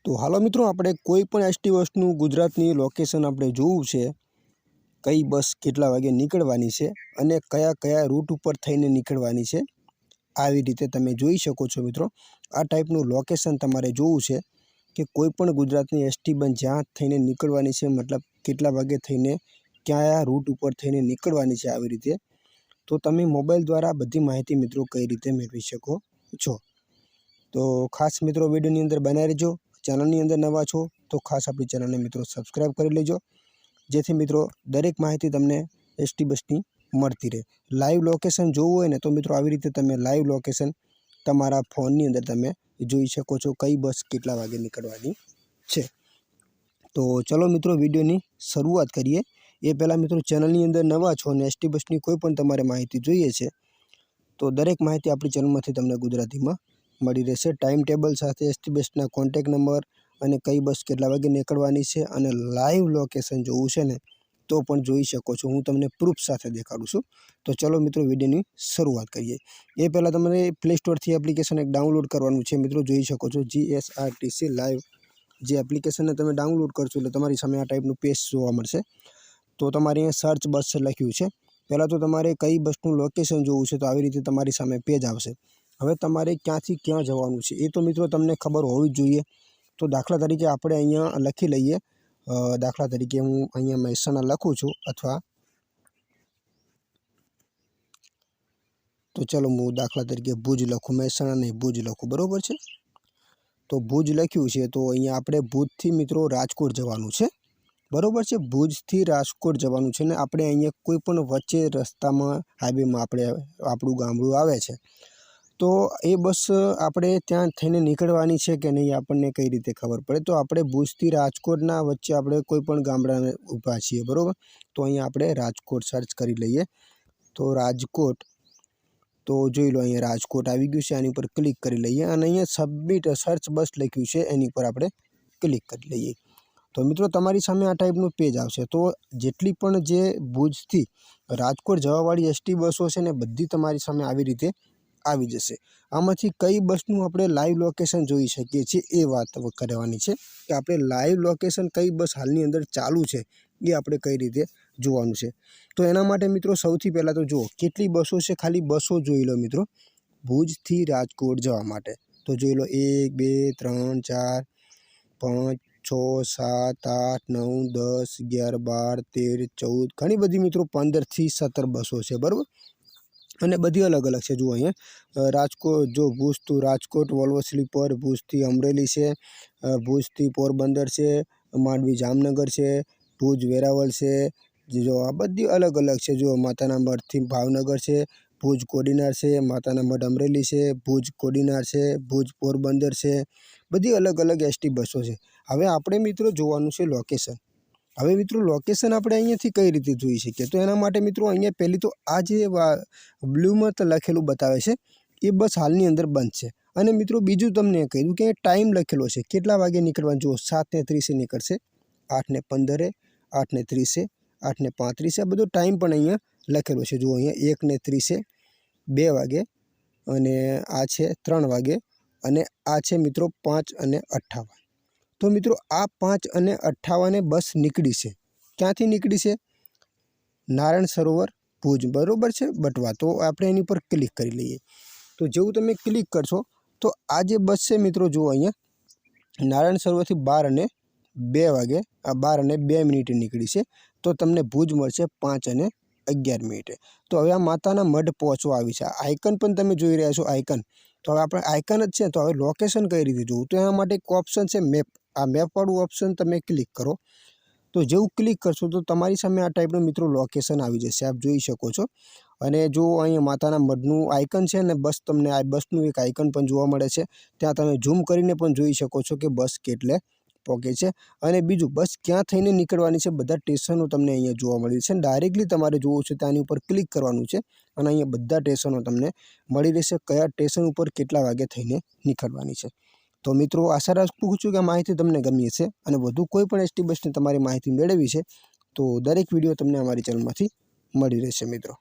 तो हालो मित्रों આપણે કોઈ પણ એસટી બસનું ગુજરાતની લોકેશન આપણે જોવું છે કઈ બસ કેટલા વાગે નીકળવાની છે અને કયા કયા રૂટ ઉપર થઈને નીકળવાની છે આવી રીતે તમે જોઈ શકો છો મિત્રો। આ ટાઈપનું લોકેશન તમારે જોવું છે કે કોઈ પણ ગુજરાતની એસટી બસ જ્યાં થઈને નીકળવાની છે મતલબ કેટલા વાગે થઈને કયા રૂટ ઉપર થઈને નીકળવાની છે આવી રીતે તો તમે મોબાઈલ દ્વારા બધી માહિતી મિત્રો કઈ રીતે મેળવી શકો છો। તો ખાસ મિત્રો વિડિયોની અંદર બનાવી રહેજો। ચેનલની અંદર નવા છો તો ખાસ આપણી ચેનલને મિત્રો સબસ્ક્રાઇબ કરી લેજો જેથી મિત્રો દરેક માહિતી તમને એસટી બસની મળતી રહે। લાઈવ લોકેશન જોવું હોય ને તો મિત્રો આવી રીતે તમે લાઈવ લોકેશન તમારા ફોનની અંદર તમે જોઈ શકો છો કઈ બસ કેટલા વાગે નીકળવાની છે। તો ચલો મિત્રો વિડિયોની શરૂઆત કરીએ। એ પહેલાં મિત્રો ચેનલની અંદર નવા છો અને એસટી બસની કોઈ પણ તમારે માહિતી જોઈએ છે તો દરેક માહિતી આપણી ચેનલમાંથી તમને ગુજરાતીમાં મળી રહેશે। ટાઈમ ટેબલ સાથે એસટી બસના કોન્ટેક્ટ નંબર અને કઈ બસ કેટલા વાગે નીકળવાની છે અને લાઈવ લોકેશન જોવું છે ને તો પણ જોઈ શકો છો। હું તમને પ્રૂફ સાથે દેખાડું છું। તો ચલો મિત્રો વિડિયોની શરૂઆત કરીએ। એ પહેલાં તમારે પ્લે સ્ટોરથી એપ્લિકેશન એક ડાઉનલોડ કરવાનું છે મિત્રો। જોઈ શકો છો જીએસઆરટીસી લાઈવ જે એપ્લિકેશનને તમે ડાઉનલોડ કરશો એટલે તમારી સામે આ ટાઈપનું પેજ જોવા મળશે। તો તમારે અહીંયા સર્ચ બસ લખ્યું છે। પહેલાં તો તમારે કઈ બસનું લોકેશન જોવું છે તો આવી રીતે તમારી સામે પેજ આવશે। હવે તમારે ક્યાંથી ક્યાં જવાનું છે એ તો મિત્રો તમને ખબર હોવી જ જોઈએ। તો દાખલા તરીકે આપણે અહીંયા લખી લઈએ। દાખલા તરીકે હું અહીંયા મહેસાણા લખું છું અથવા તો ચલો હું દાખલા તરીકે ભુજ લખું, મહેસાણા નહીં ભુજ લખું, બરાબર છે। તો ભુજ લખ્યું છે તો અહીંયા આપણે ભુજથી મિત્રો રાજકોટ જવાનું છે, બરાબર છે। ભુજથી રાજકોટ જવાનું છે ને આપણે અહીંયા કોઈ પણ વચ્ચે રસ્તામાં હાઈવેમાં આપણું ગામડું આવે છે તો એ બસ આપણે ત્યાં થઈને નીકળવાની છે કે નહીં આપણને કઈ રીતે ખબર પડે। તો આપણે ભુજથી રાજકોટના વચ્ચે આપણે કોઈ પણ ગામડાને ઊભા છીએ, બરાબર। તો અહીંયા આપણે રાજકોટ સર્ચ કરી લઈએ। તો રાજકોટ તો જોઈ લો અહીંયા રાજકોટ આવી ગયું છે। આની ઉપર ક્લિક કરી લઈએ અને અહીંયા સબમિટ સર્ચ બસ લખ્યું છે એની પર આપણે ક્લિક કરી લઈએ। તો મિત્રો તમારી સામે આ ટાઈપનું પેજ આવશે। તો જેટલી પણ જે ભુજથી રાજકોટ જવાવાળી એસટી બસો છે ને બધી તમારી સામે આવી રીતે આવી જશે। આમાંથી કઈ બસનું આપણે લાઈવ લોકેશન જોઈ શકીએ છીએ એ વાત કરવાની છે કે આપણે લાઈવ લોકેશન કઈ બસ હાલની અંદર ચાલુ છે એ આપણે કઈ રીતે જોવાનું છે। તો એના માટે મિત્રો સૌથી પહેલાં તો જુઓ કેટલી બસો છે, ખાલી બસો જોઈ લો મિત્રો ભુજથી રાજકોટ જવા માટે। તો જોઈ લો 1 2 3 4 5 6 7 8 9 10 11 12 13 14 ઘણી બધી મિત્રો 15થી 17 બસો છે, બરાબર। અને બધી અલગ અલગ છે। જુઓ અહીંયા રાજકોટ જો Bhuj to Rajkot Volvo sleeper, ભુજથી અમરેલી છે, ભુજથી પોરબંદર છે, માંડવી જામનગર છે, ભુજ વેરાવળ છે। જો આ બધી અલગ અલગ છે। જો માતાના મઢથી ભાવનગર છે, ભુજ કોડીનાર છે, માતાના મઢ અમરેલી છે, ભુજ કોડીનાર છે, ભુજ પોરબંદર છે, બધી અલગ અલગ એસટી બસો છે। હવે આપણે મિત્રો જોવાનું છે લોકેશન। હવે મિત્રો લોકેશન આપણે અહીંયાથી કઈ રીતે જોઈ શકીએ તો એના માટે મિત્રો અહીંયા પહેલી તો આ જે બ્લુમાં લખેલું બતાવે છે એ બસ હાલની અંદર બંધ છે। અને મિત્રો બીજું તમને કહ્યું કે ટાઈમ લખેલો છે કેટલા વાગે નીકળવાનું। જુઓ 7:30 નીકળશે, 8:15, 8:30, 8:35 આ બધો ટાઈમ પણ અહીંયા લખેલો છે। જુઓ અહીંયા 1:30, 2 વાગે અને આ છે 3 વાગે અને આ છે મિત્રો 5:58। તો મિત્રો આ 5:58 બસ નીકળી છે। ક્યાંથી નીકળી છે? નારાયણ સરોવર ભુજ, બરાબર છે, બટવા। તો આપણે એની પર ક્લિક કરી લઈએ। તો જેવું તમે ક્લિક કરશો તો આ જે બસ છે મિત્રો જુઓ અહીંયા નારાયણ સરોવરથી 12:02 વાગે આ 12:02 નીકળી છે। તો તમને ભુજ મળશે 5:11। તો હવે આ માતાના મઢ પહોંચવા આવી છે। આઇકન પણ તમે જોઈ રહ્યા છો આઇકન। તો હવે આપણે આઇકન જ છે તો હવે લોકેશન કઈ રીતે જોવું તો એના માટે એક ઓપ્શન છે મેપ। આ મેપવાળું ઓપ્શન તમે ક્લિક કરો। તો જેવું ક્લિક કરશો તો તમારી સામે આ ટાઈપનું મિત્રો લોકેશન આવી જશે, આપ જોઈ શકો છો। અને જો અહીંયા માતાના મઢનું આઇકન છે ને બસ તમને આ બસનું એક આઇકન પણ જોવા મળે છે। ત્યાં તમે ઝૂમ કરીને પણ જોઈ શકો છો કે બસ કેટલે પહોંચે છે। અને બીજું બસ ક્યાં થઈને નીકળવાની છે બધા સ્ટેશનો તમને અહીંયા જોવા મળી છે। ડાયરેક્ટલી તમારે જોવું છે ત્યાંની ઉપર ક્લિક કરવાનું છે અને અહીંયા બધા સ્ટેશનો તમને મળી રહેશે કયા સ્ટેશન ઉપર કેટલા વાગે થઈને નીકળવાની છે। તો મિત્રો આશા રાખું છું કે આ માહિતી તમને ગમી હશે અને વધુ કોઈ પણ એસટી બસની તમારી માહિતી મેળવવી છે તો દરેક વિડીયો તમને અમારી ચેનલમાંથી મળી રહેશે મિત્રો।